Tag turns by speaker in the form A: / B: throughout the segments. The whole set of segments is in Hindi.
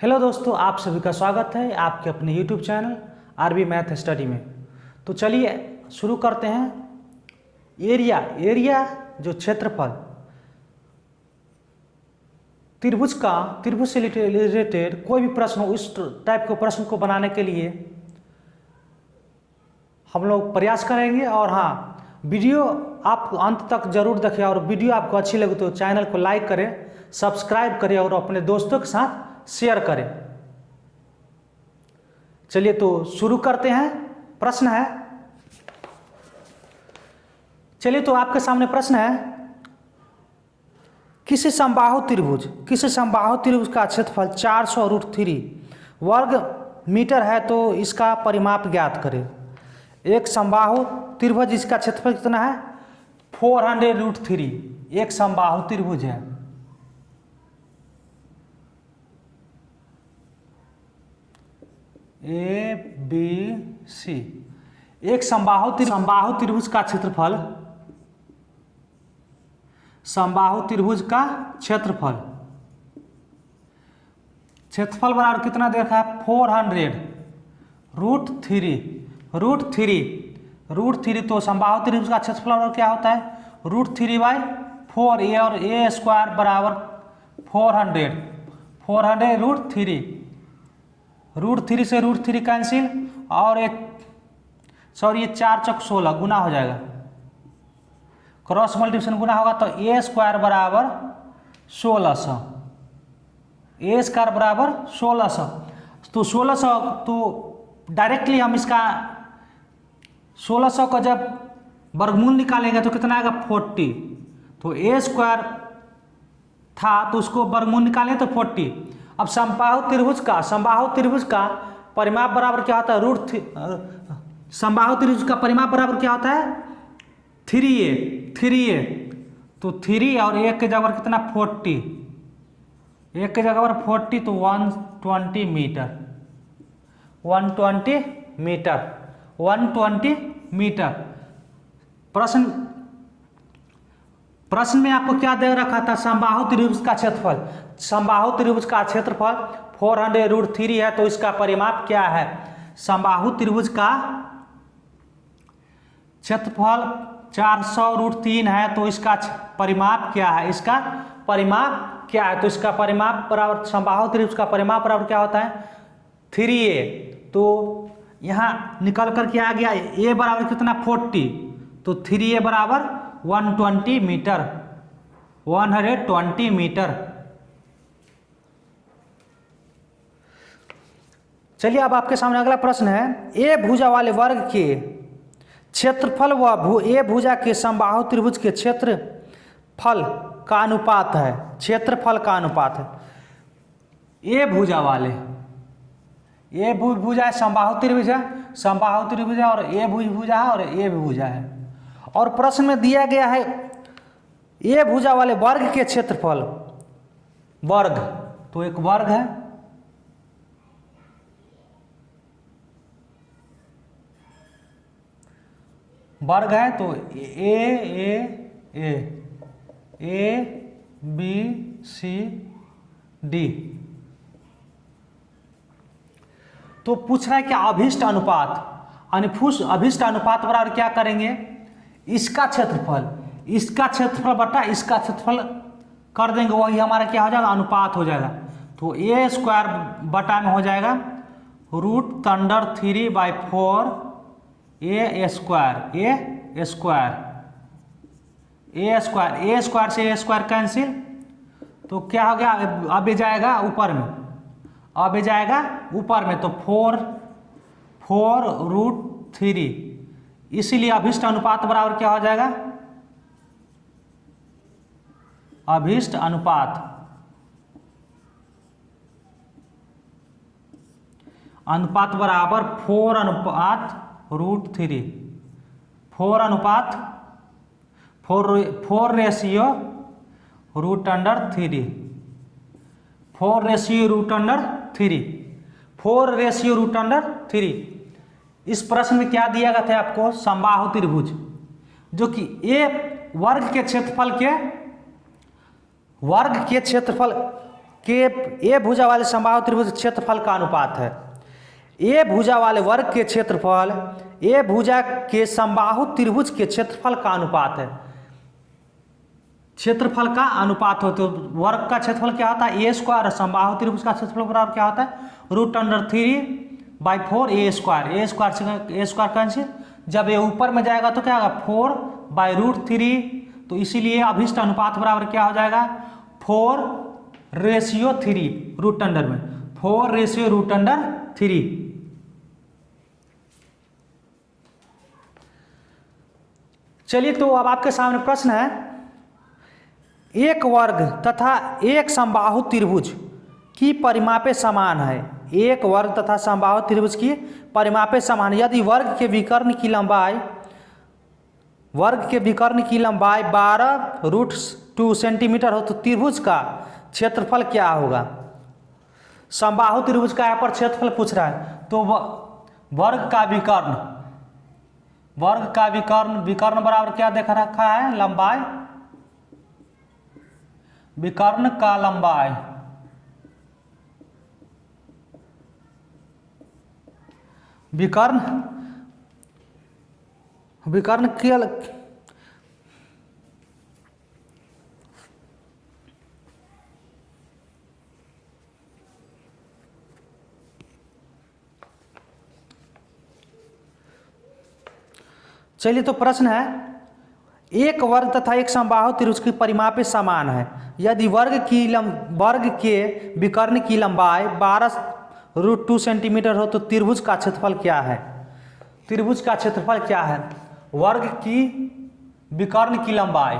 A: हेलो दोस्तों, आप सभी का स्वागत है आपके अपने YouTube channel RB math study में। तो चलिए शुरू करते हैं। एरिया जो क्षेत्रफल त्रिभुज से रिलेटेड कोई भी प्रश्न हो, इस टाइप के प्रश्न को बनाने के लिए हम लोग प्रयास करेंगे। और हाँ, वीडियो आप अंत तक जरूर देखें और वीडियो आपको अच्छी लगे तो चैनल को लाइक करें, सब्सक्राइब करें और अपने दोस्तों के साथ शेयर करें। चलिए तो शुरू करते हैं। प्रश्न है, चलिए तो आपके सामने प्रश्न है, किसी समबाहु त्रिभुज का क्षेत्रफल 400√3 वर्ग मीटर है तो इसका परिमाप ज्ञात करें। एक समबाहु त्रिभुज, इसका क्षेत्रफल कितना है? 400√3। एक समबाहु त्रिभुज है, ए बी सी। एक समबाहु त्रिभुज का क्षेत्रफल, क्षेत्रफल बराबर कितना दे रखा है? 400√3। तो समबाहु त्रिभुज का क्षेत्रफल बराबर क्या होता है? √3/4। ए और ए स्क्वायर बराबर 400 √3 से √3 कैंसिल, और ये 4 चौक 16 गुना हो जाएगा, क्रॉस मल्टीप्लिकेशन गुना होगा तो ए स्क्वायर बराबर 1600। ए स्क्वायर बराबर 1600। तो 1600 तो डायरेक्टली हम इसका 1600 का जब वर्गमूल निकालेंगे तो कितना आएगा? 40। तो ए स्क्वायर था तो उसको वर्गमूल निकालें तो 40। अब समबाहु त्रिभुज का परिमाप बराबर क्या होता है? समबाहु त्रिभुज का परिमाप बराबर क्या होता है? 3a। तो 3 और 1 के जगह पर कितना? 40। 1 के जगह पर 40 तो 120 मीटर। 120 मीटर। प्रश्न में आपको क्या दे रखा था? समबाहु त्रिभुज का क्षेत्रफल 400√3 है तो इसका परिमाप क्या है? समबाहु त्रिभुज का क्षेत्रफल 400√3 है तो इसका परिमाप क्या है? तो इसका परिमाप बराबर, समबाहु त्रिभुज का परिमाप बराबर क्या होता है? 3a। तो यहाँ निकल कर क्या आ गया? a बराबर कितना? 40। तो 3a बराबर 120 मीटर। 120 मीटर। चलिए अब आपके सामने अगला प्रश्न है, ए भुजा वाले वर्ग के क्षेत्रफल व ए भुजा के समबाहु त्रिभुज के क्षेत्रफल का अनुपात है। ए भुजा वाले, ए भुजा है, समबाहु त्रिभुज है और ए भुजा है और ए भुजा है। और प्रश्न में दिया गया है ए भुजा वाले वर्ग के क्षेत्रफल, वर्ग तो एक वर्ग है, तो ए बी सी डी। तो पूछ रहा है कि अभिष्ट अनुपात बराबर क्या करेंगे? इसका क्षेत्रफल बटा इसका क्षेत्रफल कर देंगे, वही हमारा क्या हो जाएगा? अनुपात हो जाएगा। तो ए स्क्वायर बटा में हो जाएगा √3/4 ए स्क्वायर से ए स्क्वायर कैंसिल, तो क्या हो गया? अब ये जाएगा ऊपर में, तो 4√3। इसीलिए अभिष्ट अनुपात बराबर क्या हो जाएगा? अभिष्ट अनुपात बराबर 4/√3। 4 रेशियो √3। 4/√3। इस प्रश्न में क्या दिया गया था आपको? समबाहु त्रिभुज, जो कि ए वर्ग के क्षेत्रफल के ए भुजा वाले समबाहु त्रिभुज क्षेत्रफल का अनुपात है। ए भुजा वाले वर्ग के क्षेत्रफल ए भुजा के समबाहु त्रिभुज के क्षेत्रफल का अनुपात है। क्षेत्रफल का अनुपात हो तो वर्ग का क्षेत्रफल क्या होता है, ए स्क्वायर। समबाहु त्रिभुज का क्षेत्रफल बराबर क्या होता है, √3/4 ए स्क्वायर। ए स्क्वायर से ए स्क्वायर कैंसिल, जब ये ऊपर में जाएगा तो क्या होगा 4/√3। तो इसीलिए अभिष्ट अनुपात बराबर क्या हो जाएगा 4:3 रूट अंडर में 4:√3। चलिए तो अब आपके सामने प्रश्न है, एक वर्ग तथा एक समबाहु त्रिभुज की परिमापें समान है। एक वर्ग तथा समबाहु त्रिभुज की परिमापें समान है। यदि वर्ग के विकर्ण की लंबाई 12√2 सेंटीमीटर हो तो त्रिभुज का क्षेत्रफल क्या होगा। समबाहु त्रिभुज का यहाँ पर क्षेत्रफल पूछ रहा है, तो वर्ग का विकर्ण बराबर क्या देख रखा है, लंबाई, विकर्ण का लंबाई विकर्ण के चलिए तो प्रश्न है, एक वर्ग तथा एक समबाहु त्रिभुज की परिमापें समान है। यदि वर्ग के विकर्ण की लंबाई 12√2 सेंटीमीटर हो तो त्रिभुज का क्षेत्रफल क्या है। त्रिभुज का क्षेत्रफल क्या है, वर्ग की विकर्ण की लंबाई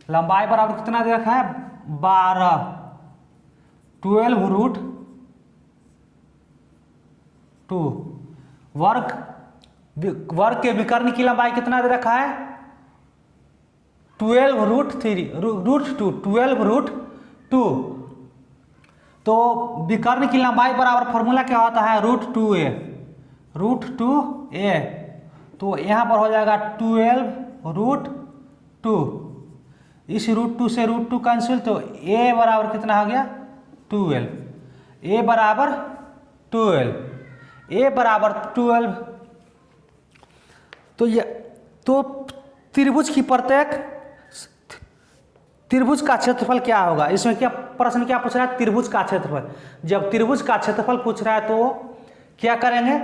A: लंबाई बराबर कितना दे रखा है 12√2। वर्ग के विकर्ण की लंबाई कितना दे रखा है 12√2। तो विकर्ण की लंबाई बराबर फॉर्मूला क्या होता है √2a। तो यहाँ पर हो जाएगा 12√2। इस √2 से √2 कैंसिल, तो a बराबर कितना हो गया 12। a बराबर 12। तो त्रिभुज का क्षेत्रफल क्या होगा। इसमें क्या प्रश्न क्या पूछ रहा है, त्रिभुज का क्षेत्रफल। जब त्रिभुज का क्षेत्रफल पूछ रहा है तो क्या करेंगे,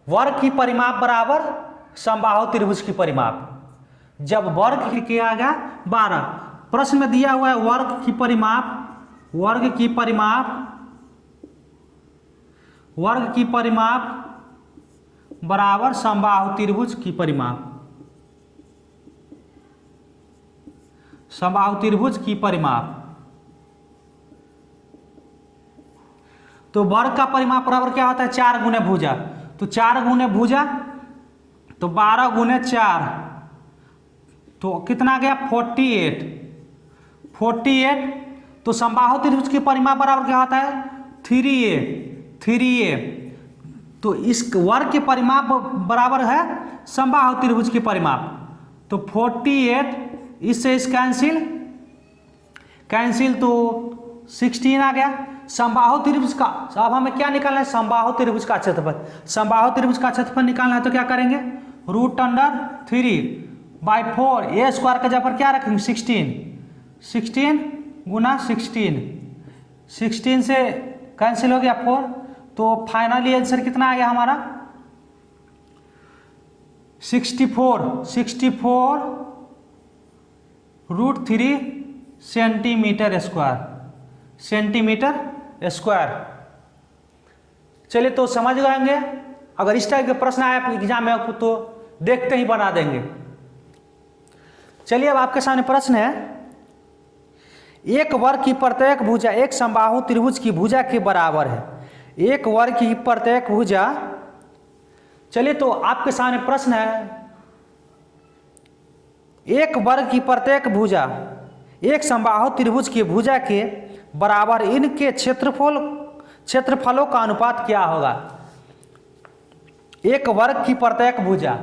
A: वर्ग की परिमाप बराबर समबाहु त्रिभुज की परिमाप। जब वर्ग किया गया 12, प्रश्न में दिया हुआ है वर्ग की परिमाप बराबर समबाहु त्रिभुज की परिमाप। तो वर्ग का परिमाप बराबर क्या होता है 4 गुने भुजा। तो 4 गुने भुजा तो 12 गुने 4 तो कितना गया 48। तो समबाहु त्रिभुज की परिमाप बराबर क्या होता है 3a। तो इस वर्ग के परिमाप बराबर है समबाहु त्रिभुज की परिमाप। तो 48 इससे इस कैंसिल तो 16 आ गया। समबाहु त्रिभुज का अब हमें क्या निकालना है, समबाहु त्रिभुज का क्षेत्रफल। समबाहु त्रिभुज का क्षेत्रफल निकालना है तो क्या करेंगे √3/4 a स्क्वायर का जगह पर क्या रखेंगे 16 गुना 16 से कैंसिल हो गया 4। तो फाइनली आंसर कितना आ गया हमारा 64√3 सेंटीमीटर स्क्वायर। चलिए तो समझ गए। अगर इस टाइप के प्रश्न आए एग्जाम में तो देखते ही बना देंगे। चलिए अब आपके सामने प्रश्न है, एक वर्ग की प्रत्येक भुजा एक समबाहु त्रिभुज की भुजा के बराबर है। एक वर्ग की प्रत्येक भुजा, चलिए तो आपके सामने प्रश्न है, एक वर्ग की प्रत्येक भुजा एक समबाहु त्रिभुज की भुजा के बराबर इनके क्षेत्रफलों का अनुपात क्या होगा। एक वर्ग की प्रत्येक भुजा,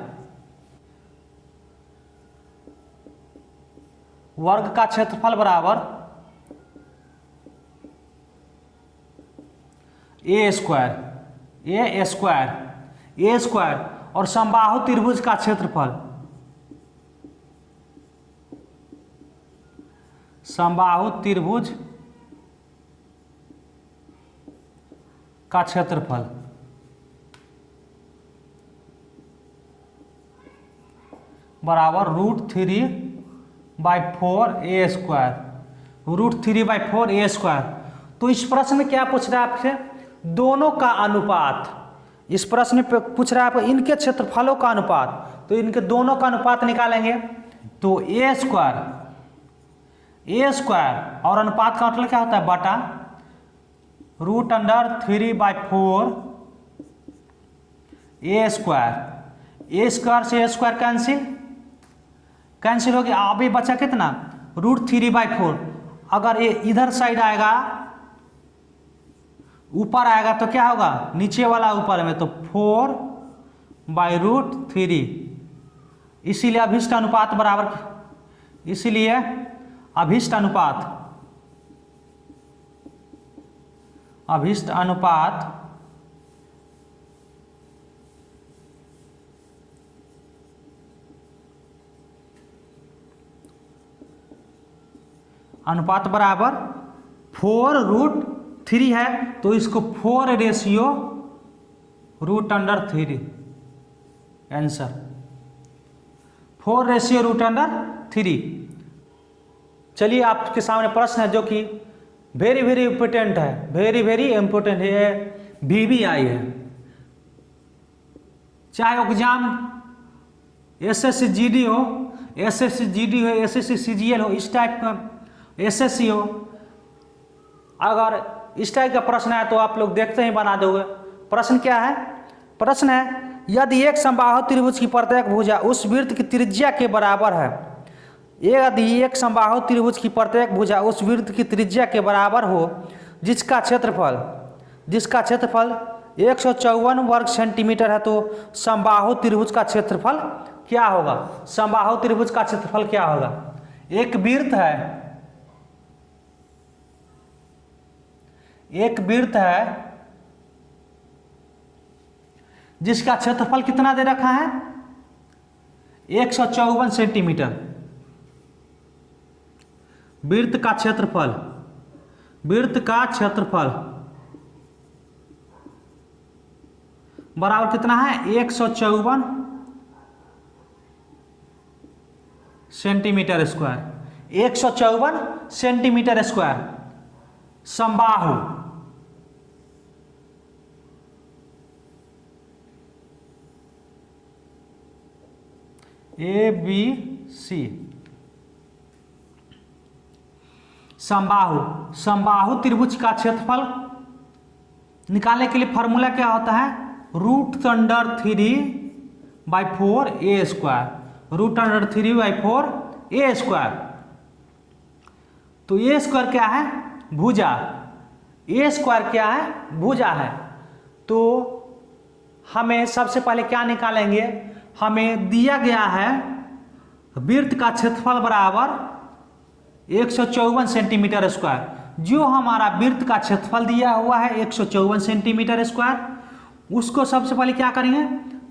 A: वर्ग का क्षेत्रफल बराबर ए स्क्वायर, ए स्क्वायर और समबाहु त्रिभुज का क्षेत्रफल, समबाहु त्रिभुज का क्षेत्रफल बराबर √3/4 ए स्क्वायर, √3/4 ए स्क्वायर। तो इस प्रश्न में क्या पूछ रहा है आपसे, दोनों का अनुपात, इस प्रश्न में पूछ रहा है आपको इनके क्षेत्रफलों का अनुपात, तो इनके दोनों का अनुपात निकालेंगे तो ए स्क्वायर और अनुपात का मतलब क्या होता है, बटा √3/4 ए स्क्वायर, ए स्क्वायर से ए स्क्वायर कैंसिल हो गया, अभी बचा कितना √3/4। अगर ये इधर साइड आएगा, ऊपर आएगा तो क्या होगा, नीचे वाला ऊपर में, तो 4/√3, इसीलिए अभिष्ट अनुपात बराबर, इसीलिए अभिष्ट अनुपात बराबर 4√3 है, तो इसको 4/√3 आंसर, 4/√3। चलिए आपके सामने प्रश्न है जो कि वेरी वेरी इंपॉर्टेंट है, वेरी इंपॉर्टेंट है, VBI है। चाहे एग्जाम SSC GD हो, SSC CGL हो, इस टाइप का SSC हो, अगर इस टाइप का प्रश्न है तो आप लोग देखते ही बना दोगे। प्रश्न क्या है, प्रश्न है यदि एक समबाहु त्रिभुज की प्रत्येक भुजा उस वृत्त की त्रिज्या के बराबर है, यदि एक समबाहु त्रिभुज की प्रत्येक भुजा उस वृत्त की त्रिज्या के बराबर हो जिसका क्षेत्रफल 154 वर्ग सेंटीमीटर है, तो समबाहु त्रिभुज का क्षेत्रफल क्या होगा, समबाहु त्रिभुज का क्षेत्रफल क्या होगा। एक वृत्त है जिसका क्षेत्रफल कितना दे रखा है, 154 सेंटीमीटर। वृत्त का क्षेत्रफल बराबर कितना है, 154 सेंटीमीटर स्क्वायर, 154 सेंटीमीटर स्क्वायर। समबाहु ABC, समबाहु त्रिभुज का क्षेत्रफल निकालने के लिए फॉर्मूला क्या होता है, √3/4 ए स्क्वायर, √3/4 ए स्क्वायर। तो ए स्क्वायर क्या है, भुजा, ए स्क्वायर क्या है, भुजा है। तो हमें सबसे पहले क्या निकालेंगे, हमें दिया गया है वृत्त का क्षेत्रफल बराबर 154 सेंटीमीटर स्क्वायर। जो हमारा वृत्त का क्षेत्रफल दिया हुआ है 154 सेंटीमीटर स्क्वायर, उसको सबसे पहले क्या करेंगे,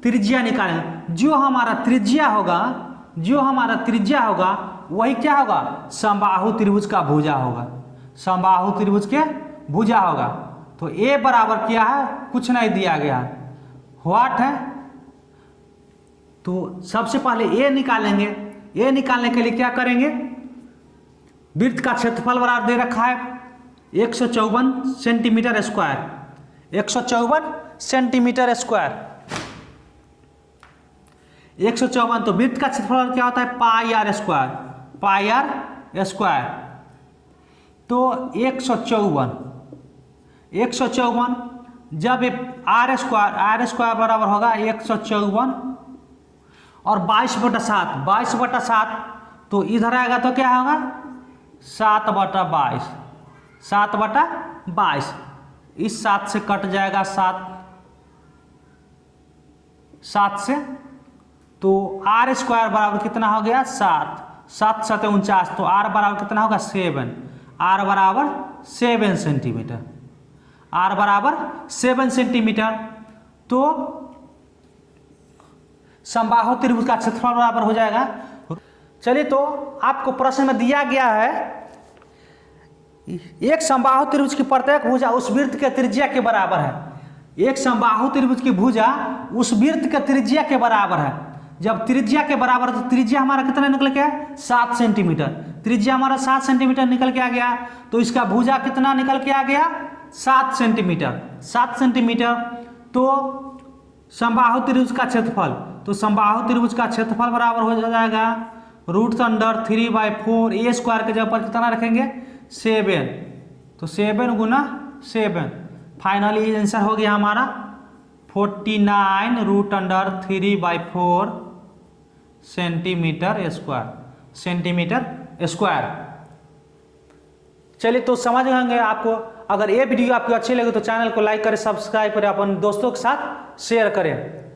A: त्रिज्या निकालेंगे। जो हमारा त्रिज्या होगा वही क्या होगा, समबाहु त्रिभुज का भुजा होगा, समबाहु त्रिभुज के भुजा होगा। तो ए बराबर क्या है, कुछ नहीं दिया गया, व्हाट है। तो सबसे पहले ए निकालेंगे। ए निकालने के लिए क्या करेंगे, वृत्त का क्षेत्रफल बराबर दे रखा है 154 सेंटीमीटर स्क्वायर, 154 सेंटीमीटर स्क्वायर, 154। तो वृत्त का क्षेत्रफल क्या होता है, πr स्क्वायर, πr स्क्वायर। तो 154 जब r स्क्वायर बराबर होगा 154 और 22/7, 22/7, तो इधर आएगा तो क्या होगा 7/22, 7/22। इस 7 से कट जाएगा 7, 7 से, तो आर स्क्वायर बराबर कितना हो गया 7, 7 7 49, तो आर बराबर कितना होगा 7, आर बराबर 7 सेंटीमीटर, आर बराबर 7 सेंटीमीटर। तो समबाहु त्रिभुज का क्षेत्रफल बराबर हो जाएगा। चलिए, तो आपको प्रश्न में दिया गया है एक समबाहु त्रिभुज की प्रत्येक भुजा उस वृत्त के त्रिज्या के बराबर है। एक समबाहु त्रिभुज की भुजा उस वृत्त के त्रिज्या के बराबर है। जब त्रिज्या के बराबर, तो त्रिज्या हमारा कितना निकल के आया 7 सेंटीमीटर, त्रिज्या हमारा 7 सेंटीमीटर निकल के आ गया, तो इसका भुजा कितना निकल के आ गया 7 सेंटीमीटर, 7 सेंटीमीटर। तो समबाहु त्रिभुज का क्षेत्रफल, तो समबाहु त्रिभुज का क्षेत्रफल बराबर हो जाएगा √3/4, ए स्क्वायर के जगह पर कितना रखेंगे 7, तो 7 गुना 7, फाइनली आंसर हो गया हमारा 49 √3/4 सेंटीमीटर स्क्वायर। चलिए, तो समझ गए आपको। अगर ये वीडियो आपको अच्छी लगे तो चैनल को लाइक करें, सब्सक्राइब करें, अपन दोस्तों के साथ शेयर करें।